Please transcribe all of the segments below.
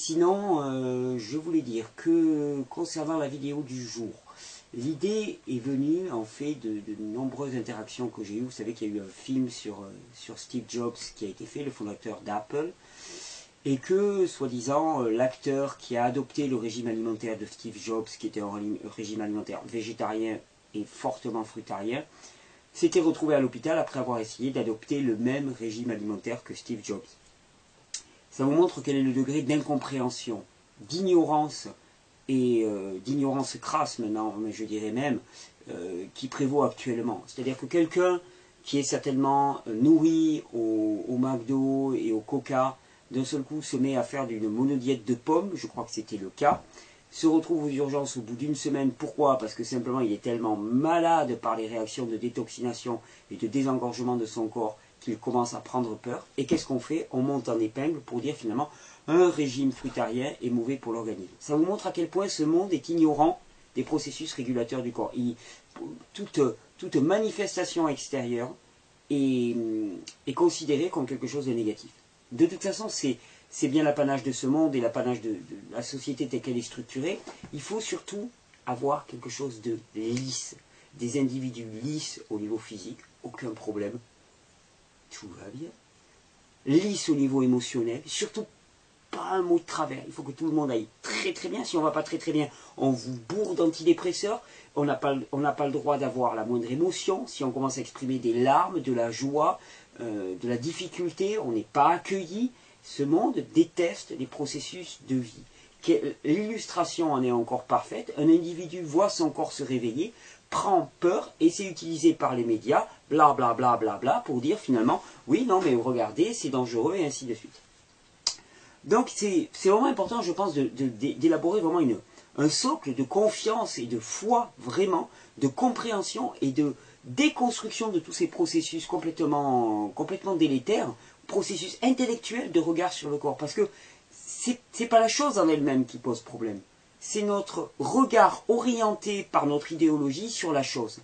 Sinon, je voulais dire que concernant la vidéo du jour, l'idée est venue en fait de nombreuses interactions que j'ai eues. Vous savez qu'il y a eu un film sur Steve Jobs qui a été fait, le fondateur d'Apple, et que, soi-disant, l'acteur qui a adopté le régime alimentaire de Steve Jobs, qui était un régime alimentaire végétarien et fortement fruitarien, s'était retrouvé à l'hôpital après avoir essayé d'adopter le même régime alimentaire que Steve Jobs. Ça vous montre quel est le degré d'incompréhension, d'ignorance, et d'ignorance crasse maintenant, mais je dirais même, qui prévaut actuellement. C'est-à-dire que quelqu'un qui est certainement nourri au McDo et au Coca, d'un seul coup se met à faire d'une monodiète de pommes, je crois que c'était le cas, se retrouve aux urgences au bout d'une semaine. Pourquoi? Parce que simplement il est tellement malade par les réactions de détoxination et de désengorgement de son corps qu'il commence à prendre peur. Et qu'est-ce qu'on fait? On monte en épingle pour dire finalement un régime fruitarien est mauvais pour l'organisme. Ça vous montre à quel point ce monde est ignorant des processus régulateurs du corps. Toute manifestation extérieure est considérée comme quelque chose de négatif. De toute façon, c'est bien l'apanage de ce monde et l'apanage de la société telle qu'elle est structurée. Il faut surtout avoir quelque chose de lisse, des individus lisses au niveau physique, aucun problème, tout va bien. Lisse au niveau émotionnel, surtout pas un mot de travers. Il faut que tout le monde aille très très bien. Si on ne va pas très très bien, on vous bourre d'antidépresseurs. On n'a pas le droit d'avoir la moindre émotion. Si on commence à exprimer des larmes, de la joie, de la difficulté, on n'est pas accueilli. Ce monde déteste les processus de vie. L'illustration en est encore parfaite. Un individu voit son corps se réveiller, prend peur et c'est utilisé par les médias, bla bla bla bla bla, pour dire finalement, oui, non, mais regardez, c'est dangereux et ainsi de suite. Donc c'est vraiment important, je pense, d'élaborer vraiment un socle de confiance et de foi, vraiment, de compréhension et de déconstruction de tous ces processus complètement délétères, processus intellectuels de regard sur le corps. Parce que c'est pas la chose en elle-même qui pose problème. C'est notre regard orienté par notre idéologie sur la chose.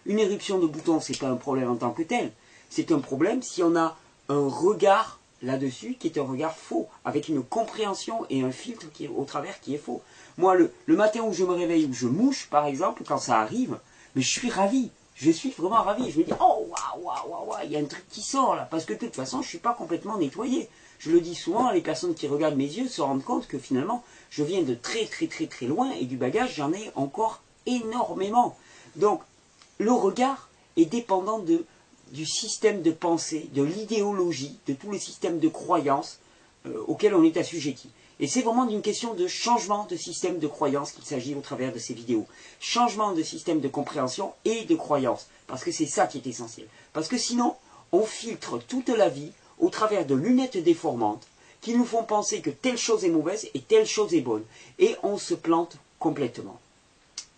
Une éruption de boutons, c'est pas un problème en tant que tel. C'est un problème si on a un regard là-dessus qui est un regard faux, avec une compréhension et un filtre qui est au travers qui est faux. Moi, le matin où je me réveille, où je mouche, par exemple, quand ça arrive, mais je suis ravi. Je suis vraiment ravi. Je me dis, oh, waouh, waouh, waouh, il y a un truc qui sort là, parce que de toute façon, je ne suis pas complètement nettoyé. Je le dis souvent, les personnes qui regardent mes yeux se rendent compte que finalement, je viens de très très très très loin et du bagage, j'en ai encore énormément. Donc, le regard est dépendant du système de pensée, de l'idéologie, de tous les systèmes de croyances auxquels on est assujetti. Et c'est vraiment une question de changement de système de croyance qu'il s'agit au travers de ces vidéos. Changement de système de compréhension et de croyance. Parce que c'est ça qui est essentiel. Parce que sinon, on filtre toute la vie au travers de lunettes déformantes qui nous font penser que telle chose est mauvaise et telle chose est bonne. Et on se plante complètement.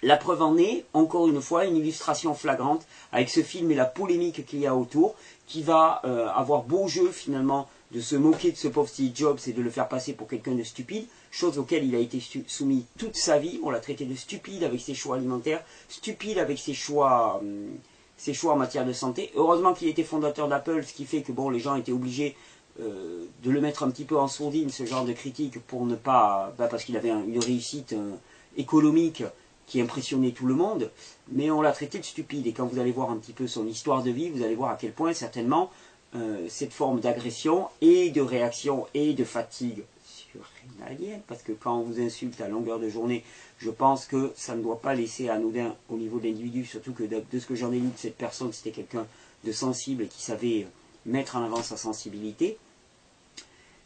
La preuve en est, encore une fois, une illustration flagrante avec ce film et la polémique qu'il y a autour, qui va avoir beau jeu finalement de se moquer de ce pauvre Steve Jobs et de le faire passer pour quelqu'un de stupide, chose auquel il a été soumis toute sa vie. On l'a traité de stupide avec ses choix alimentaires, stupide avec ses choix en matière de santé. Heureusement qu'il était fondateur d'Apple, ce qui fait que bon, les gens étaient obligés de le mettre un petit peu en sourdine, ce genre de critique, pour ne pas, parce qu'il avait une réussite économique qui impressionnait tout le monde, mais on l'a traité de stupide. Et quand vous allez voir un petit peu son histoire de vie, vous allez voir à quel point certainement cette forme d'agression et de réaction et de fatigue surrénalienne, parce que quand on vous insulte à longueur de journée, je pense que ça ne doit pas laisser anodin au niveau de l'individu, surtout que de ce que j'en ai lu de cette personne, c'était quelqu'un de sensible et qui savait mettre en avant sa sensibilité.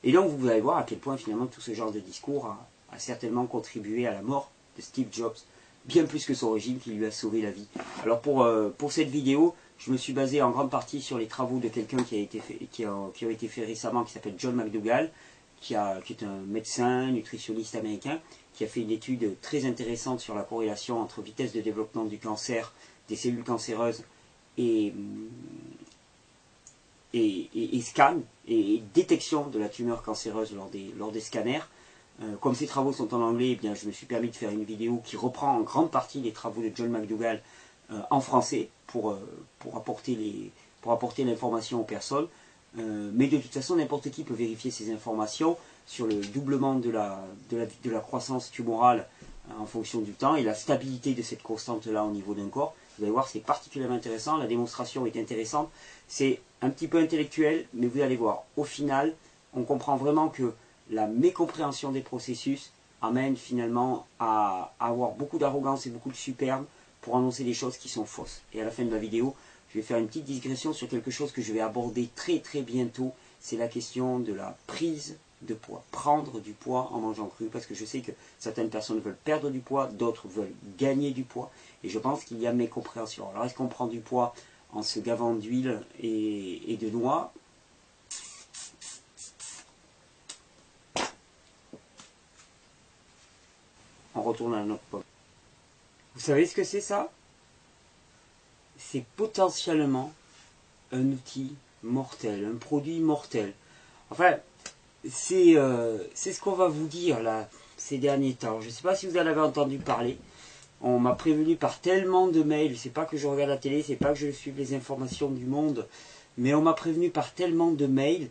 Et donc vous allez voir à quel point finalement tout ce genre de discours a certainement contribué à la mort de Steve Jobs, bien plus que son régime qui lui a sauvé la vie. Alors pour cette vidéo, je me suis basé en grande partie sur les travaux de quelqu'un qui ont été faits récemment, qui s'appelle John McDougall, qui est un médecin, nutritionniste américain, qui a fait une étude très intéressante sur la corrélation entre vitesse de développement du cancer, des cellules cancéreuses et scan, et détection de la tumeur cancéreuse lors des scanners. Comme ces travaux sont en anglais, eh bien, je me suis permis de faire une vidéo qui reprend en grande partie les travaux de John McDougall en français pour apporter l'information aux personnes. Mais de toute façon, n'importe qui peut vérifier ces informations. sur le doublement de la croissance tumorale en fonction du temps et la stabilité de cette constante-là au niveau d'un corps. Vous allez voir, c'est particulièrement intéressant. La démonstration est intéressante. C'est un petit peu intellectuel, mais vous allez voir, au final, on comprend vraiment que la mécompréhension des processus amène finalement à avoir beaucoup d'arrogance et beaucoup de superbe pour annoncer des choses qui sont fausses. Et à la fin de la vidéo, je vais faire une petite digression sur quelque chose que je vais aborder très très bientôt. C'est la question de la prise de poids. Prendre du poids en mangeant cru, parce que je sais que certaines personnes veulent perdre du poids, d'autres veulent gagner du poids. Et je pense qu'il y a mécompréhension. Alors est-ce qu'on prend du poids en se gavant d'huile et de noix? On retourne à notre pomme. Vous savez ce que c'est ça? C'est potentiellement un outil mortel, un produit mortel. Enfin, c'est ce qu'on va vous dire là ces derniers temps. Je ne sais pas si vous en avez entendu parler. On m'a prévenu par tellement de mails, c'est pas que je regarde la télé, c'est pas que je suive les informations du monde, mais on m'a prévenu par tellement de mails.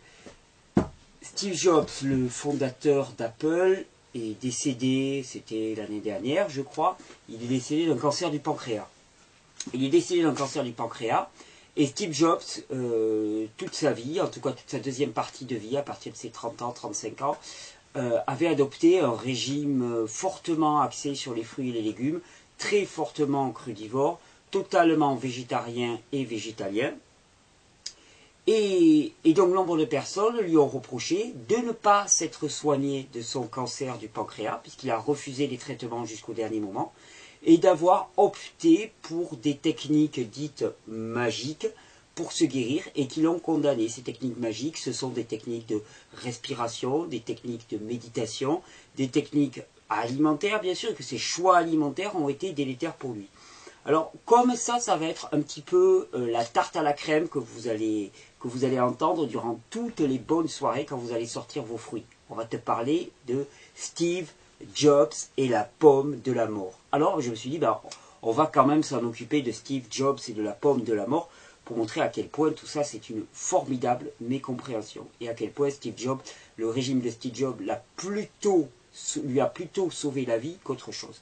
Steve Jobs, le fondateur d'Apple, est décédé, c'était l'année dernière, je crois. Il est décédé d'un cancer du pancréas. Il est décédé d'un cancer du pancréas. Et Steve Jobs, toute sa vie, en tout cas toute sa deuxième partie de vie, à partir de ses 30 ans, 35 ans, avait adopté un régime fortement axé sur les fruits et les légumes, très fortement crudivore, totalement végétarien et végétalien. Et donc nombre de personnes lui ont reproché de ne pas s'être soigné de son cancer du pancréas, puisqu'il a refusé les traitements jusqu'au dernier moment, et d'avoir opté pour des techniques dites magiques pour se guérir, et qui l'ont condamné. Ces techniques magiques, ce sont des techniques de respiration, des techniques de méditation, des techniques alimentaires, bien sûr, et que ces choix alimentaires ont été délétères pour lui. Alors, comme ça va être un petit peu la tarte à la crème que vous allez entendre durant toutes les bonnes soirées quand vous allez sortir vos fruits. On va te parler de Steve Jobs et la pomme de la mort. Alors, je me suis dit, on va quand même s'en occuper de Steve Jobs et de la pomme de la mort pour montrer à quel point tout ça, c'est une formidable mécompréhension. Et à quel point Steve Jobs, le régime de Steve Jobs, lui a plutôt sauvé la vie qu'autre chose.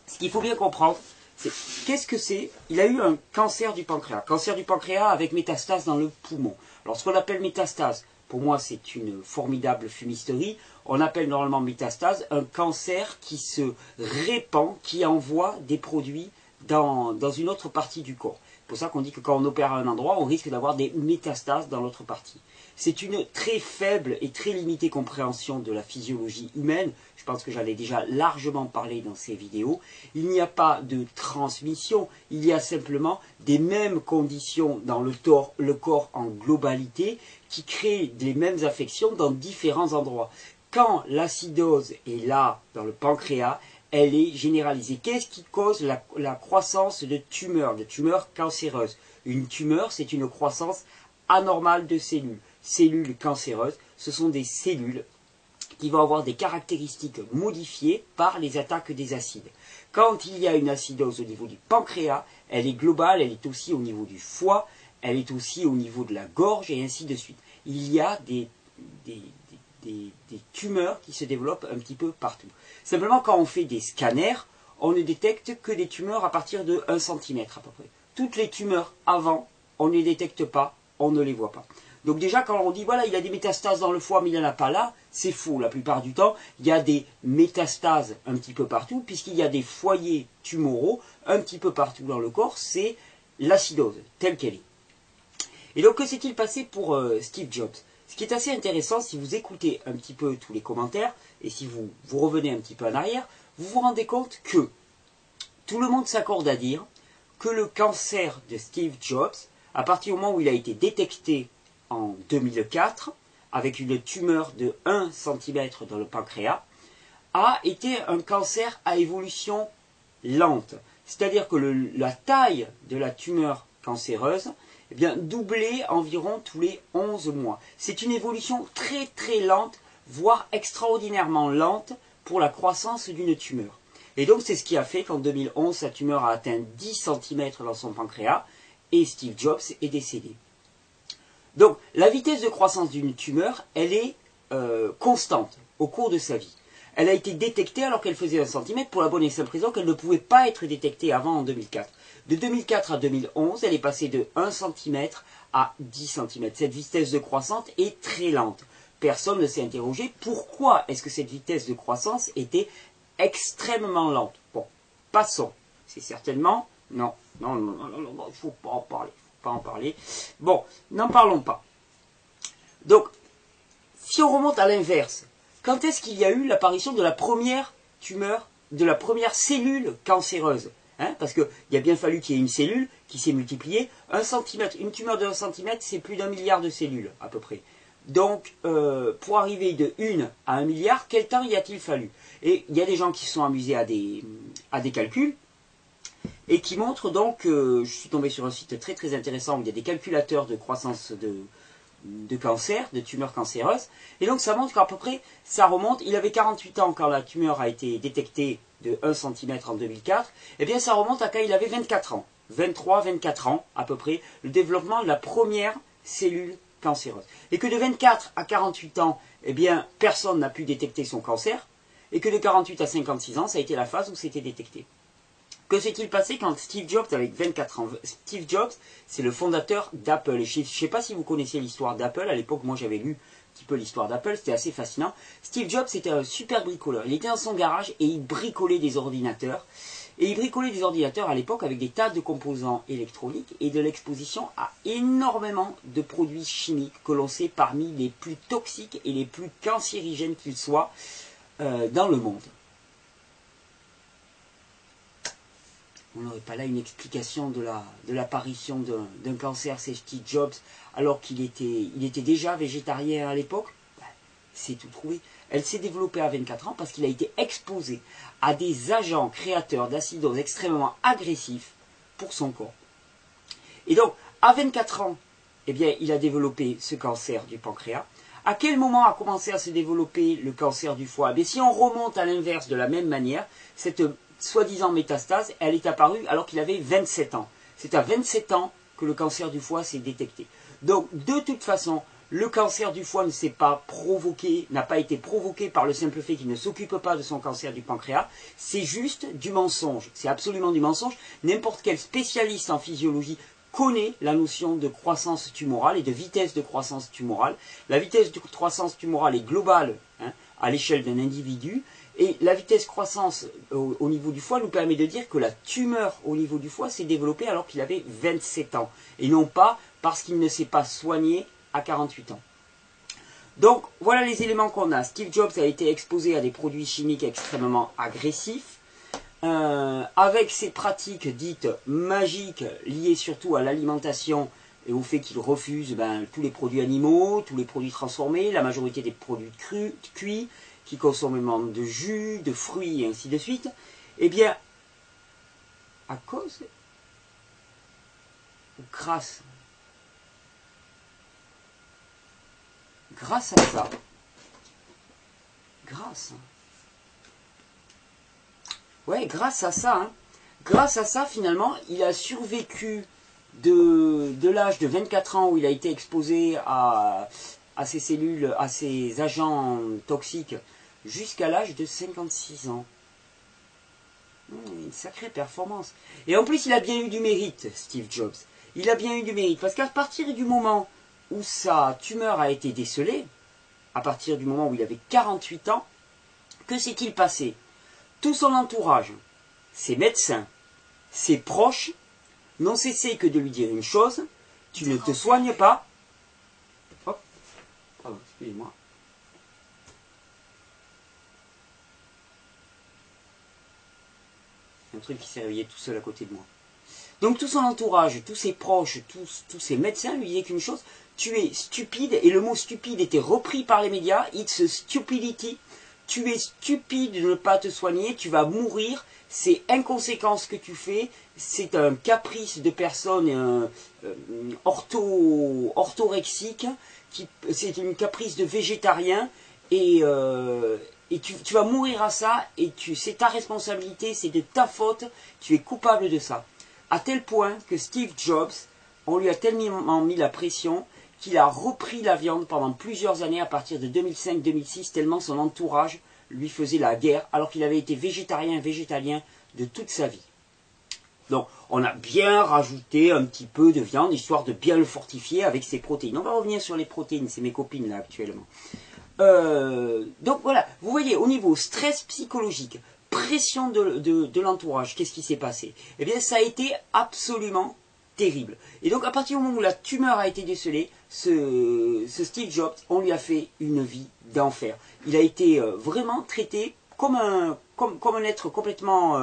Ce qu'il faut bien comprendre, c'est qu'est-ce que c'est? Il a eu un cancer du pancréas. Cancer du pancréas avec métastase dans le poumon. Alors ce qu'on appelle métastase, pour moi c'est une formidable fumisterie. On appelle normalement métastase un cancer qui se répand, qui envoie des produits dans une autre partie du corps. C'est pour ça qu'on dit que quand on opère à un endroit, on risque d'avoir des métastases dans l'autre partie. C'est une très faible et très limitée compréhension de la physiologie humaine. Je pense que j'en ai déjà largement parlé dans ces vidéos. Il n'y a pas de transmission, il y a simplement des mêmes conditions dans le corps en globalité qui créent les mêmes affections dans différents endroits. Quand l'acidose est là, dans le pancréas, elle est généralisée. Qu'est-ce qui cause la croissance de tumeurs cancéreuses? Une tumeur, c'est une croissance anormale de cellules. Cellules cancéreuses, ce sont des cellules qui vont avoir des caractéristiques modifiées par les attaques des acides. Quand il y a une acidose au niveau du pancréas, elle est globale, elle est aussi au niveau du foie, elle est aussi au niveau de la gorge et ainsi de suite. Il y a des tumeurs qui se développent un petit peu partout. Simplement, quand on fait des scanners, on ne détecte que des tumeurs à partir de 1 cm à peu près. Toutes les tumeurs avant, on ne les détecte pas, on ne les voit pas. Donc déjà, quand on dit, voilà, il a des métastases dans le foie, mais il n'y en a pas là, c'est faux. La plupart du temps, il y a des métastases un petit peu partout, puisqu'il y a des foyers tumoraux un petit peu partout dans le corps, c'est l'acidose, telle qu'elle est. Et donc, que s'est-il passé pour Steve Jobs? Ce qui est assez intéressant, si vous écoutez un petit peu tous les commentaires, et si vous revenez un petit peu en arrière, vous vous rendez compte que tout le monde s'accorde à dire que le cancer de Steve Jobs, à partir du moment où il a été détecté en 2004, avec une tumeur de 1 cm dans le pancréas, a été un cancer à évolution lente. C'est-à-dire que la taille de la tumeur cancéreuse doublait environ tous les 11 mois. C'est une évolution très très lente, voire extraordinairement lente pour la croissance d'une tumeur. Et donc c'est ce qui a fait qu'en 2011, sa tumeur a atteint 10 cm dans son pancréas et Steve Jobs est décédé. Donc la vitesse de croissance d'une tumeur, elle est constante au cours de sa vie. Elle a été détectée alors qu'elle faisait 1 cm pour la bonne et simple raison qu'elle ne pouvait pas être détectée avant en 2004. De 2004 à 2011, elle est passée de 1 cm à 10 cm. Cette vitesse de croissance est très lente. Personne ne s'est interrogé pourquoi est-ce que cette vitesse de croissance était extrêmement lente. Bon, passons. C'est certainement... Non, il ne faut pas en parler. Faut pas en parler. Bon, n'en parlons pas. Donc, si on remonte à l'inverse, quand est-ce qu'il y a eu l'apparition de la première tumeur, de la première cellule cancéreuse, hein? Parce qu'il a bien fallu qu'il y ait une cellule qui s'est multipliée. 1 cm, une tumeur de 1 cm, c'est plus d'1 milliard de cellules, à peu près. Donc, pour arriver de 1 à 1 milliard, quel temps y a-t-il fallu? Et il y a des gens qui se sont amusés à des calculs, et qui montrent donc, je suis tombé sur un site très très intéressant où il y a des calculateurs de croissance de cancer, de tumeurs cancéreuses, et donc ça montre qu'à peu près, ça remonte, il avait 48 ans quand la tumeur a été détectée de 1 cm en 2004, et bien ça remonte à quand il avait 24 ans, 23, 24 ans à peu près, le développement de la première cellule cancéreuse. Et que de 24 à 48 ans, eh bien, personne n'a pu détecter son cancer, et que de 48 à 56 ans, ça a été la phase où c'était détecté. Que s'est-il passé quand Steve Jobs, avec 24 ans, Steve Jobs, c'est le fondateur d'Apple. Je ne sais pas si vous connaissez l'histoire d'Apple. À l'époque, moi, j'avais lu un petit peu l'histoire d'Apple. C'était assez fascinant. Steve Jobs, c'était un super bricoleur. Il était dans son garage et il bricolait des ordinateurs. Et il bricolait des ordinateurs à l'époque avec des tas de composants électroniques et de l'exposition à énormément de produits chimiques que l'on sait parmi les plus toxiques et les plus cancérigènes qu'ils soient dans le monde. On n'aurait pas là une explication de l'apparition d'un cancer chez Steve Jobs alors qu'il était déjà végétarien à l'époque? C'est tout trouvé. Elle s'est développée à 24 ans parce qu'il a été exposé à des agents créateurs d'acidose extrêmement agressifs pour son corps. Et donc, à 24 ans, eh bien, il a développé ce cancer du pancréas. À quel moment a commencé à se développer le cancer du foie? Eh bien, si on remonte à l'inverse de la même manière, cette soi-disant métastase, elle est apparue alors qu'il avait 27 ans. C'est à 27 ans que le cancer du foie s'est détecté. Donc, de toute façon, le cancer du foie n'a pas été provoqué par le simple fait qu'il ne s'occupe pas de son cancer du pancréas. C'est juste du mensonge. C'est absolument du mensonge. N'importe quel spécialiste en physiologie connaît la notion de croissance tumorale et de vitesse de croissance tumorale. La vitesse de croissance tumorale est globale, hein, à l'échelle d'un individu. Et la vitesse croissance au niveau du foie nous permet de dire que la tumeur au niveau du foie s'est développée alors qu'il avait 27 ans. Et non pas parce qu'il ne s'est pas soigné à 48 ans. Donc voilà les éléments qu'on a. Steve Jobs a été exposé à des produits chimiques extrêmement agressifs. Avec ces pratiques dites magiques liées surtout à l'alimentation et au fait qu'il refuse tous les produits animaux, tous les produits transformés, la majorité des produits cuits, qui consomment énormément de jus, de fruits et ainsi de suite, eh bien, à cause, ou grâce à ça, grâce à ça, hein, grâce à ça, finalement, il a survécu de l'âge de 24 ans où il a été exposé à ces cellules, à ces agents toxiques, jusqu'à l'âge de 56 ans. Une sacrée performance. Et en plus, il a bien eu du mérite, Steve Jobs. Il a bien eu du mérite. Parce qu'à partir du moment où sa tumeur a été décelée, à partir du moment où il avait 48 ans, que s'est-il passé? Tout son entourage, ses médecins, ses proches, n'ont cessé que de lui dire une chose: tu ne te soignes pas. Hop, pardon, excusez-moi. Un truc qui s'est réveillé tout seul à côté de moi. Donc tout son entourage, tous ses proches, tous ses médecins lui disaient qu'une chose: tu es stupide, et le mot stupide était repris par les médias, it's a stupidity, tu es stupide de ne pas te soigner, tu vas mourir, c'est inconséquent ce que tu fais, c'est un caprice de personne orthorexique, c'est une caprice de végétarien, et tu vas mourir à ça, et c'est ta responsabilité, c'est de ta faute, tu es coupable de ça. À tel point que Steve Jobs, on lui a tellement mis la pression qu'il a repris la viande pendant plusieurs années à partir de 2005-2006, tellement son entourage lui faisait la guerre, alors qu'il avait été végétalien de toute sa vie. Donc, on a bien rajouté un petit peu de viande, histoire de bien le fortifier avec ses protéines. On va revenir sur les protéines, c'est mes copines là actuellement. Donc voilà, vous voyez, au niveau stress psychologique, pression de l'entourage, qu'est-ce qui s'est passé? Eh bien, ça a été absolument terrible. Et donc, à partir du moment où la tumeur a été décelée, ce Steve Jobs, on lui a fait une vie d'enfer. Il a été vraiment traité comme un être complètement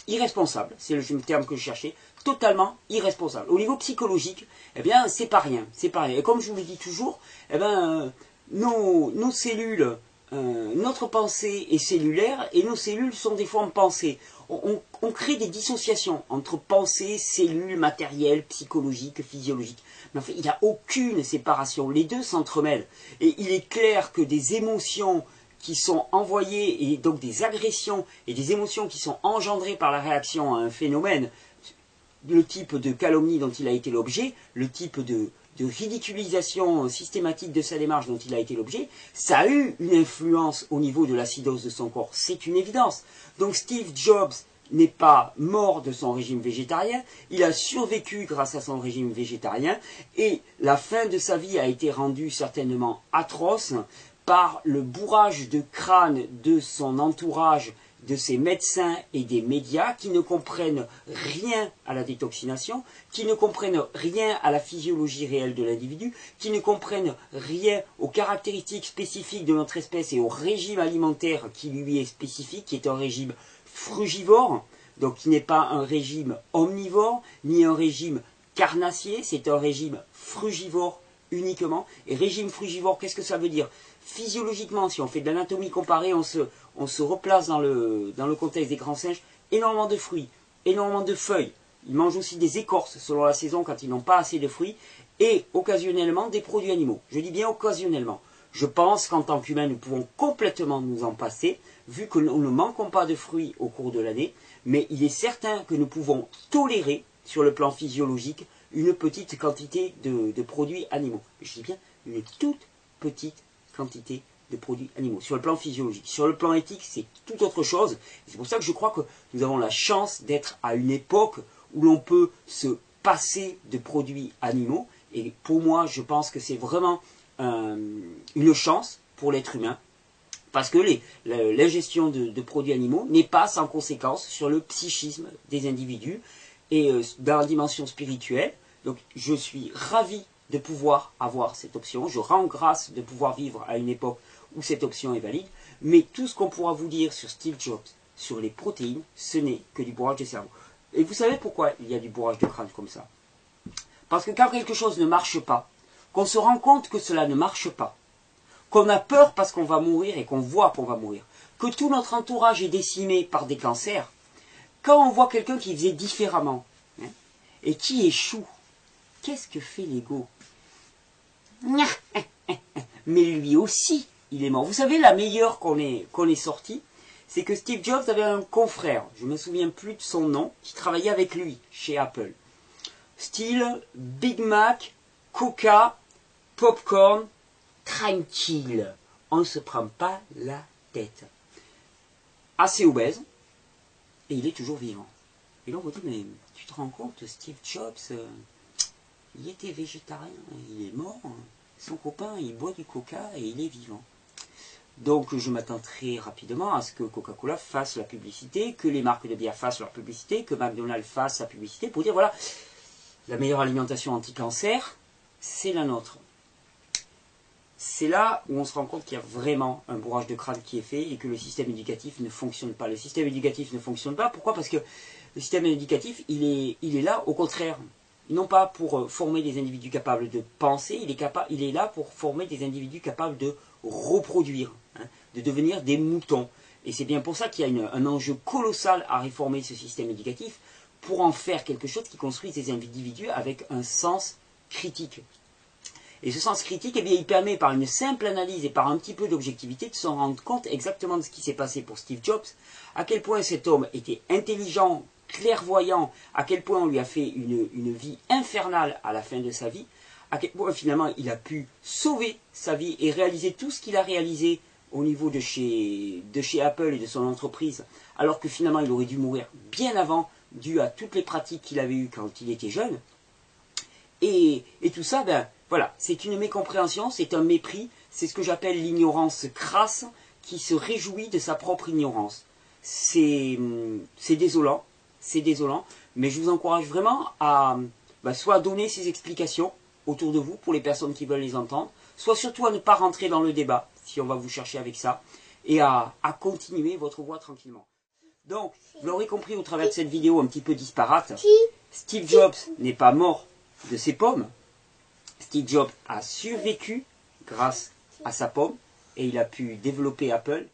irresponsable, c'est le terme que je cherchais, totalement irresponsable. Au niveau psychologique, eh bien, c'est pas rien, c'est pas rien. Et comme je vous le dis toujours, eh bien, nos cellules, notre pensée est cellulaire et nos cellules sont des formes pensées. On crée des dissociations entre pensée, cellules, matériel, psychologique, physiologique. Mais en fait, il n'y a aucune séparation. Les deux s'entremêlent. Et il est clair que des émotions qui sont envoyées, et donc des agressions et des émotions qui sont engendrées par la réaction à un phénomène, le type de calomnie dont il a été l'objet, le type de ridiculisation systématique de sa démarche dont il a été l'objet, ça a eu une influence au niveau de l'acidose de son corps, c'est une évidence. Donc Steve Jobs n'est pas mort de son régime végétarien, il a survécu grâce à son régime végétarien, et la fin de sa vie a été rendue certainement atroce par le bourrage de crâne de son entourage, de ses médecins et des médias qui ne comprennent rien à la détoxination, qui ne comprennent rien à la physiologie réelle de l'individu, qui ne comprennent rien aux caractéristiques spécifiques de notre espèce et au régime alimentaire qui lui est spécifique, qui est un régime frugivore, donc qui n'est pas un régime omnivore, ni un régime carnassier, c'est un régime frugivore uniquement. Et régime frugivore, qu'est-ce que ça veut dire? Physiologiquement, si on fait de l'anatomie comparée, on se replace dans le contexte des grands singes, énormément de fruits, énormément de feuilles. Ils mangent aussi des écorces selon la saison quand ils n'ont pas assez de fruits, et occasionnellement des produits animaux. Je dis bien occasionnellement. Je pense qu'en tant qu'humains, nous pouvons complètement nous en passer, vu que nous ne manquons pas de fruits au cours de l'année, mais il est certain que nous pouvons tolérer, sur le plan physiologique, une petite quantité de produits animaux. Je dis bien une toute petite quantité de produits animaux, sur le plan physiologique. Sur le plan éthique, c'est tout autre chose. C'est pour ça que je crois que nous avons la chance d'être à une époque où l'on peut se passer de produits animaux. Et pour moi, je pense que c'est vraiment une chance pour l'être humain, parce que l'ingestion de produits animaux n'est pas sans conséquence sur le psychisme des individus et dans la dimension spirituelle. Donc je suis ravi de pouvoir avoir cette option. Je rends grâce de pouvoir vivre à une époque où cette option est valide. Mais tout ce qu'on pourra vous dire sur Steve Jobs, sur les protéines, ce n'est que du bourrage de cerveau. Et vous savez pourquoi il y a du bourrage de crâne comme ça? Parce que quand quelque chose ne marche pas, qu'on se rend compte que cela ne marche pas, qu'on a peur parce qu'on va mourir et qu'on voit qu'on va mourir, que tout notre entourage est décimé par des cancers, quand on voit quelqu'un qui faisait différemment, hein, et qui échoue, qu'est-ce que fait l'ego? Mais lui aussi, il est mort. Vous savez, la meilleure qu'on ait sortie, c'est que Steve Jobs avait un confrère, je ne me souviens plus de son nom, qui travaillait avec lui chez Apple. Style Big Mac, Coca, Popcorn, tranquille. On ne se prend pas la tête. Assez obèse, et il est toujours vivant. Et là on vous dit, mais tu te rends compte, Steve Jobs, il était végétarien, il est mort, son copain il boit du coca et il est vivant. Donc je m'attends très rapidement à ce que Coca-Cola fasse la publicité, que les marques de bière fassent leur publicité, que McDonald's fasse sa publicité, pour dire voilà, la meilleure alimentation anti-cancer, c'est la nôtre. C'est là où on se rend compte qu'il y a vraiment un bourrage de crâne qui est fait et que le système éducatif ne fonctionne pas. Le système éducatif ne fonctionne pas, pourquoi? Parce que le système éducatif, il est là au contraire. Non pas pour former des individus capables de penser, il est là pour former des individus capables de reproduire, hein, de devenir des moutons. Et c'est bien pour ça qu'il y a un enjeu colossal à réformer ce système éducatif, pour en faire quelque chose qui construise des individus avec un sens critique. Et ce sens critique, eh bien, il permet par une simple analyse et par un petit peu d'objectivité de se rendre compte exactement de ce qui s'est passé pour Steve Jobs, à quel point cet homme était intelligent, clairvoyant, à quel point on lui a fait une vie infernale à la fin de sa vie, à quel point finalement il a pu sauver sa vie et réaliser tout ce qu'il a réalisé au niveau de chez Apple et de son entreprise, alors que finalement il aurait dû mourir bien avant, dû à toutes les pratiques qu'il avait eues quand il était jeune. Et tout ça, ben voilà, c'est une mécompréhension, c'est un mépris, c'est ce que j'appelle l'ignorance crasse, qui se réjouit de sa propre ignorance. C'est désolant, mais je vous encourage vraiment à soit à donner ces explications autour de vous pour les personnes qui veulent les entendre, soit surtout à ne pas rentrer dans le débat, si on va vous chercher avec ça, et à continuer votre voie tranquillement. Donc, vous l'aurez compris au travers de cette vidéo un petit peu disparate, Steve Jobs n'est pas mort de ses pommes. Steve Jobs a survécu grâce à sa pomme, et il a pu développer Apple